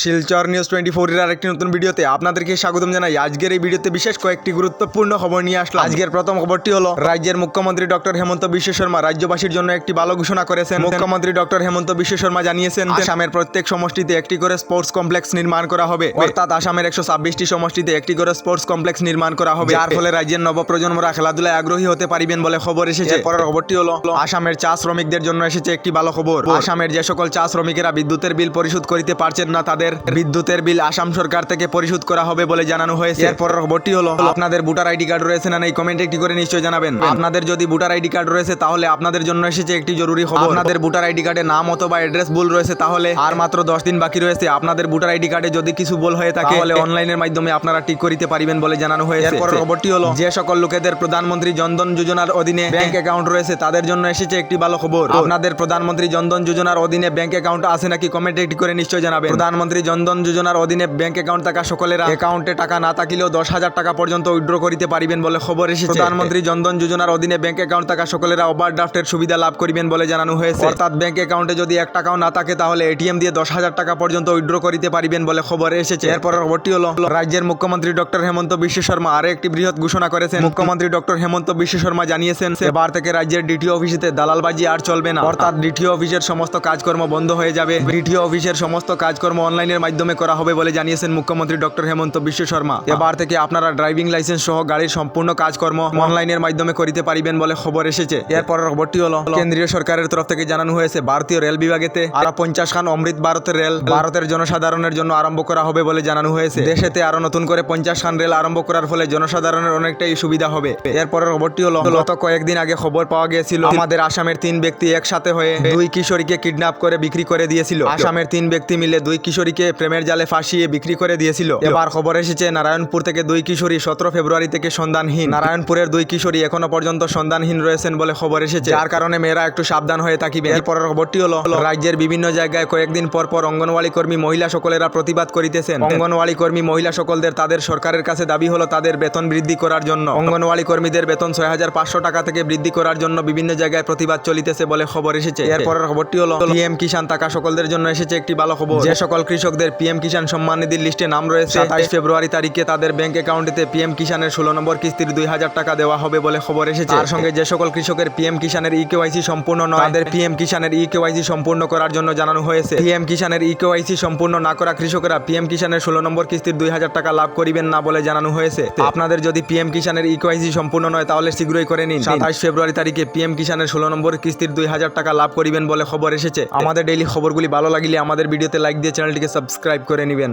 Silchar news 24 এর আরেকটি নতুন ভিডিওতে আপনাদেরকে স্বাগতম জানাই। আজকের এই ভিডিওতে বিশেষ কয়েকটি গুরুত্বপূর্ণ খবর নিয়ে আসলাম। আজকের প্রথম খবরটি হলো রাজ্যের মুখ্যমন্ত্রী ডক্টর হেমন্ত বিশ্ব শর্মা রাজ্যবাসীর জন্য একটি ভালো ঘোষণা করেছেন। মুখ্যমন্ত্রী ডক্টর হেমন্ত বিশ্ব শর্মা জানিয়েছেন আসামের প্রত্যেক সমষ্টিতে একটি করে স্পোর্টস কমপ্লেক্স নির্মাণ করা হবে, অর্থাৎ আসামের 126টি সমষ্টিতে একটি করে স্পোর্টস কমপ্লেক্স নির্মাণ করা হবে, যার ফলে রাজ্যের নবপ্রজন্মরা খেলাধুলায় আগ্রহী হতে পারবেন বলে খবর এসেছে। পরের খবরটি হলো আসামের চা শ্রমিকদের জন্য এসেছে একটি ভালো খবর। আসামের যে সকল চা শ্রমিকেরা বিদ্যুতের বিল পরিশোধ করতে পারছেন না, তাদের বিদ্যুতের বিল আসাম সরকার থেকে পরিশোধ করা হবে বলে জানানো হয়েছে। এরপরের খবরটি হলো আপনাদের ভোটার আইডি কার্ড রয়েছে না এই কমেন্ট একটি করে নিশ্চয়ই জানাবেন। আপনাদের যদি ভোটার আইডি কার্ড রয়েছে তাহলে আপনাদের জন্য এসেছে একটি জরুরি খবর। আপনাদের ভোটার আইডি কার্ডে নাম অথবা অ্যাড্রেস ভুল রয়েছে তাহলে আর মাত্র 10 দিন বাকি রয়েছে। আপনাদের ভোটার আইডি কার্ডে যদি কিছু ভুল হয়ে থাকে তাহলে অনলাইনের মাধ্যমে আপনারা ঠিক করিতে পারবেন বলে জানানো হয়েছে। এরপরের খবরটি হলো যে সকল লোকেদের প্রধানমন্ত্রী জনধন যোজনার অধীনে ব্যাংক অ্যাকাউন্ট রয়েছে তাদের জন্য এসেছে একটি ভালো খবর। আপনাদের প্রধানমন্ত্রী জনধন যোজনার অধীনে ব্যাংক অ্যাকাউন্ট আছে নাকি কমেন্ট একটি করে নিশ্চয়ই জানাবেন। প্রধানমন্ত্রী জনধন যোজনার অধীনে ব্যাংক অ্যাকাউন্ট থাকা সকলেরা অ্যাকাউন্টে টাকা না থাকলেও 10,000 টাকা পর্যন্ত উইথড্র করিতে পারিবেন বলে খবর এসেছে। প্রধানমন্ত্রী জনধন যোজনার অধীনে ব্যাংক অ্যাকাউন্ট থাকা সকলেরা ওভারড্রাফটের সুবিধা লাভ করিবেন বলে জানানো হয়েছে, অর্থাৎ ব্যাংক অ্যাকাউন্টে যদি 1 টাকাও না থাকে তাহলে এটিএম দিয়ে 10,000 টাকা পর্যন্ত উইথড্র করিতে পারিবেন বলে খবর এসেছে। এরপরের খবরটি হলো রাজ্যের মুখ্যমন্ত্রী ডক্টর হেমন্ত বিশ্ব শর্মা আরো একটি বৃহৎ ঘোষণা করেছেন। মুখ্যমন্ত্রী ডক্টর হেমন্ত বিশ্ব শর্মা জানিয়েছেন এবার থেকে রাজ্যের ডিটিও অফিসে দালালবাজি আর চলবে না, অর্থাৎ ডিটিও অফিসের সমস্ত কাজকর্ম বন্ধ হয়ে যাবে। ডিটিও অফিসের সমস্ত কাজকর্ম অনলাইনের মাধ্যমে করা হবে বলে জানিয়েছেন মুখ্যমন্ত্রী ডক্টর হেমন্ত বিশ্ব শর্মা। এবার থেকে আপনারা ড্রাইভিং লাইসেন্স সহ গাড়ির সম্পূর্ণ কাজকর্ম অনলাইনের মাধ্যমে করিতে পারিবেন বলে খবর এসেছে। এরপরের খবরটি হলো কেন্দ্রীয় সরকারের তরফ থেকে জানানো হয়েছে ভারতীয় রেল বিভাগেতে আরো 50 খান অমৃত ভারতের রেল ভারতের জনসাধারণের জন্য আরম্ভ করা হবে বলে জানানো হয়েছে। দেশেতে আরো নতুন করে 50 খান রেল আরম্ভ করার ফলে জনসাধারণের অনেকটাই সুবিধা হবে। এরপরের খবরটি হলো গত কয়েকদিন আগে খবর পাওয়া গিয়েছিল আমাদের আসামের 3 ব্যক্তি একসাথে হয়ে 2 কিশোরীকে কিডন্যাপ করে বিক্রি করে দিয়েছিল। আসামের 3 ব্যক্তি মিলে 2 কিশোরীকে প্রেমের জালে ফাঁসিয়ে বিক্রি করে দিয়েছিল। এবার খবর এসেছে নারায়ণপুর থেকে 2 কিশোরী 17 ফেব্রুয়ারি থেকে সন্ধানহীন। নারায়ণপুরের 2 কিশোরী এখনো পর্যন্ত সন্ধানহীন রয়েছেন বলে খবর এসেছে, যার কারণে মেয়েরা একটু সাবধান হয়ে থাকিবে। এরপরের খবরটি হলো রাজ্যের বিভিন্ন জায়গায় কয়েকদিন পর পর অঙ্গনওয়াড়ি কর্মী মহিলা সকলেরা প্রতিবাদ করিতেছেন। অঙ্গনওয়াড়ি কর্মী মহিলা সকলদের তাদের সরকারের কাছে দাবি হলো তাদের বেতন বৃদ্ধি করার জন্য। অঙ্গনওয়াড়ি কর্মীদের বেতন 6,500 টাকা থেকে বৃদ্ধি করার জন্য বিভিন্ন জায়গায় প্রতিবাদ চলিতেছে বলে খবর এসেছে। এরপরের খবরটি হলো পিএম কিষাণ টাকা সকলদের জন্য এসেছে একটি ভালো খবর। যে সকল কৃষকদের পিএম কিষাণ সম্মান নিধির লিস্টে নাম রয়েছে 27 ফেব্রুয়ারি তারিখে তাদের ব্যাংক অ্যাকাউন্টে পিএম কিষাণের 16 নম্বর কিস্তির 2,000 টাকা দেওয়া হবে বলে খবর এসেছে। তার সঙ্গে যে সকল কৃষকের পিএম কিষাণের ইকেওয়াইসি সম্পূর্ণ নয় তাদের পিএম কিষাণের ইকেওয়াইসি সম্পূর্ণ করার জন্য জানানো হয়েছে। পিএম কিষাণের ইকেওয়াইসি সম্পূর্ণ না করা কৃষকেরা পিএম কিষাণের 16 নম্বর কিস্তির 2,000 টাকা লাভ করিবেন না বলে জানানো হয়েছে। আপনাদের যদি পিএম কিষাণের ইকেওয়াইসি সম্পূর্ণ নয় তাহলে শীঘ্রই করে নিন। 27 ফেব্রুয়ারি তারিখে পিএম কিষাণের 16 নম্বর কিস্তির 2,000 টাকা লাভ করিবেন বলে খবর এসেছে। আমাদের ডেইলি খবরগুলি ভালো লাগলে আমাদের ভিডিওতে লাইক দিয়ে চ্যানেলটিকে সাবস্ক্রাইব করে নেবেন।